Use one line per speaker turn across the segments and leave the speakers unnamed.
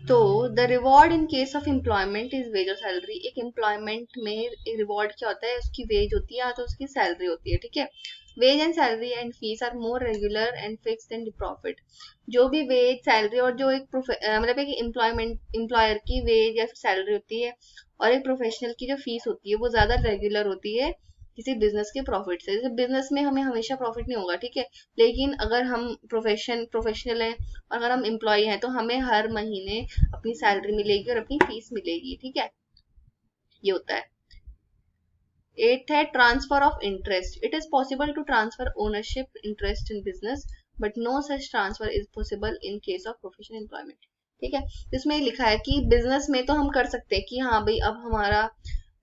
तो the reward in case of employment is wage और salary. एक एम्प्लॉयमेंट में रिवॉर्ड क्या होता है, उसकी वेज होती है या तो उसकी सैलरी होती है, ठीक है। Wage and salary and fees are more regular and fixed and profit. जो भी वेज सैलरी और जो एक मतलब एक एम्प्लॉयर की वेज या सैलरी होती है और एक प्रोफेशनल की जो फीस होती है वो ज्यादा रेगुलर होती है किसी बिजनेस के प्रॉफिट से। जैसे बिजनेस में हमें हमेशा प्रॉफिट नहीं होगा, ठीक है, लेकिन अगर हम प्रोफेशनल हैं और अगर हम एम्प्लॉय हैं तो हमें हर महीने अपनी सैलरी मिलेगी और अपनी फीस मिलेगी, ठीक है। ये होता है। 8th है transfer of interest. It is possible to transfer ownership interest in business but no such transfer is possible in case of professional employment, ठीक है। इसमें लिखा है कि बिजनेस में तो हम कर सकते हैं कि हाँ भाई अब हमारा,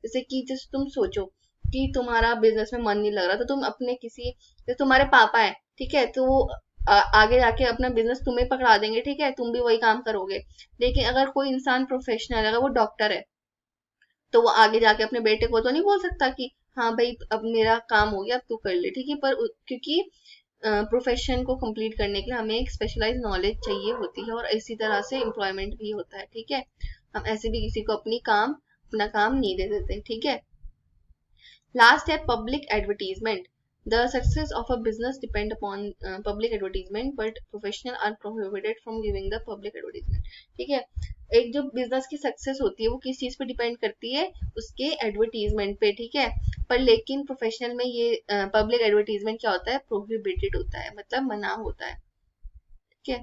जैसे तुम सोचो कि तुम्हारा बिजनेस में मन नहीं लग रहा तो तुम अपने किसी, जैसे तुम्हारे पापा है, ठीक है, तो वो आगे जाके अपना बिजनेस तुम्हें पकड़ा देंगे, ठीक है, तुम भी वही काम करोगे। लेकिन अगर कोई इंसान प्रोफेशनल है, अगर वो डॉक्टर है, तो वो आगे जाके अपने बेटे को तो नहीं बोल सकता कि हाँ भाई अब मेरा काम हो गया अब तू कर ले, ठीक है। पर क्योंकि प्रोफेशन को कंप्लीट करने के लिए हमें एक स्पेशलाइज नॉलेज चाहिए होती है और इसी तरह से एम्प्लॉयमेंट भी होता है, ठीक है। हम ऐसे भी किसी को अपना काम नहीं दे देते, ठीक है। लास्ट है public advertisement. The success of a business depend upon public advertisement, but professionals are prohibited from giving the public advertisement, ठीक है। एक जो बिजनेस की सक्सेस होती है वो किस चीज पे डिपेंड करती है, उसके एडवर्टीजमेंट पे, ठीक है। पर लेकिन प्रोफेशनल में ये पब्लिक एडवर्टीजमेंट क्या होता है, प्रोहिबिटेड होता है, मतलब मना होता है, ठीक है।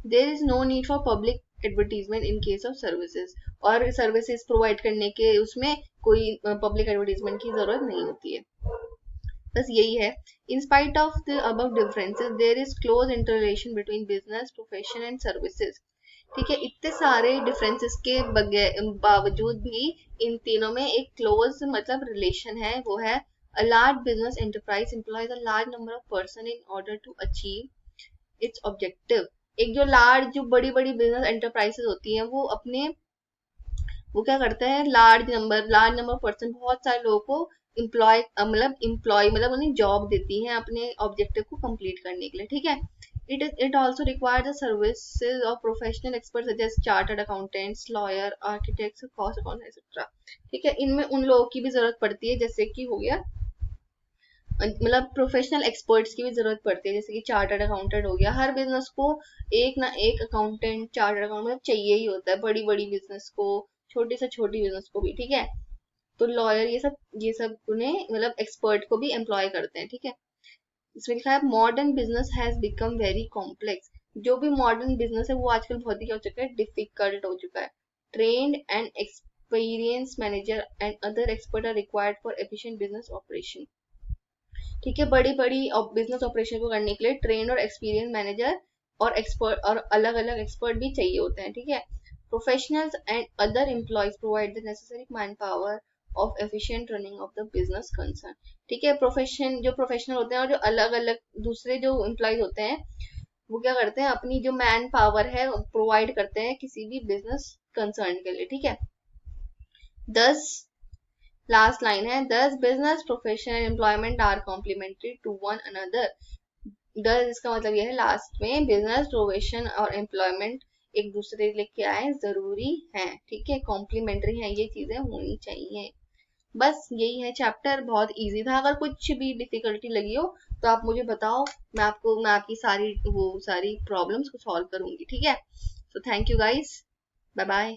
There is no need for public advertisement in case of services. और सर्विसेज प्रोवाइड करने के उसमें कोई पब्लिक एडवर्टीजमेंट की जरूरत नहीं होती है। बस यही है। In spite of the above differences there is close interrelation between business profession and services, ठीक है। इतने सारे डिफरेंसेस के बावजूद भी इन तीनों में एक क्लोज मतलब रिलेशन है, वो है a large business enterprise employs a large number of person in order to achieve its objective। एक जो बड़ी बड़ी बिजनेस एंटरप्राइजेस होती हैं वो अपने, वो क्या करते हैं, लार्ज नंबर पर्सन, बहुत सारे लोगों को एम्प्लॉय मतलब उन्हें जॉब देती हैं अपने ऑब्जेक्टिव को कंप्लीट करने के लिए, ठीक है। It also require the services of professional expert such as chartered accountants, lawyer, architects, cost accountant etcetera, ठीक है। इनमें उन लोगों की भी जरूरत पड़ती है जैसे कि हो गया, मतलब प्रोफेशनल एक्सपर्ट्स की भी जरूरत पड़ती है जैसे कि चार्टर्ड अकाउंटेंट हो गया। हर बिजनेस को एक ना एक अकाउंटेंट, चार्टर्ड अकाउंटेंट चाहिए ही होता है, बड़ी बड़ी बिजनेस को, छोटी से छोटी बिजनेस को भी, ठीक है। तो लॉयर ये सब उन्हें मतलब एक्सपर्ट को भी एम्प्लॉय करते हैं, ठीक है। इसमें लिखा है modern business has become very complex. जो भी मॉडर्न बिजनेस है वो आजकल बहुत ही क्या हो चुका है, डिफिकल्ट हो चुका है। Trained and experience manager and other expert are required for efficient business operation, ठीक है। बड़ी बड़ी बिजनेस ऑपरेशन को करने के लिए ट्रेन और एक्सपीरियंस मैनेजर और एक्सपर्ट और अलग अलग एक्सपर्ट भी चाहिए होते हैं, ठीक है। Professionals and other employees provide the necessary man power of efficient running of the business concern, ठीक है। जो प्रोफेशनल होते हैं और जो अलग अलग दूसरे जो एम्प्लॉयज होते हैं वो क्या करते हैं, अपनी जो मैन पावर है प्रोवाइड करते हैं किसी भी बिजनेस कंसर्न के लिए, ठीक है। 10 लास्ट लाइन है, thus business profession and employment are complementary to one another. Thus इसका मतलब यह है लास्ट में बिजनेस प्रोफेशन और एम्प्लॉयमेंट एक दूसरे के लिए क्या है, जरूरी है, ठीक है, कॉम्प्लीमेंट्री है, ये चीजें होनी चाहिए। बस यही है चैप्टर, बहुत इजी था। अगर कुछ भी डिफिकल्टी लगी हो तो आप मुझे बताओ, मैं आपकी सारी प्रॉब्लम्स को सॉल्व करूंगी, ठीक है। So thank you guys, bye bye.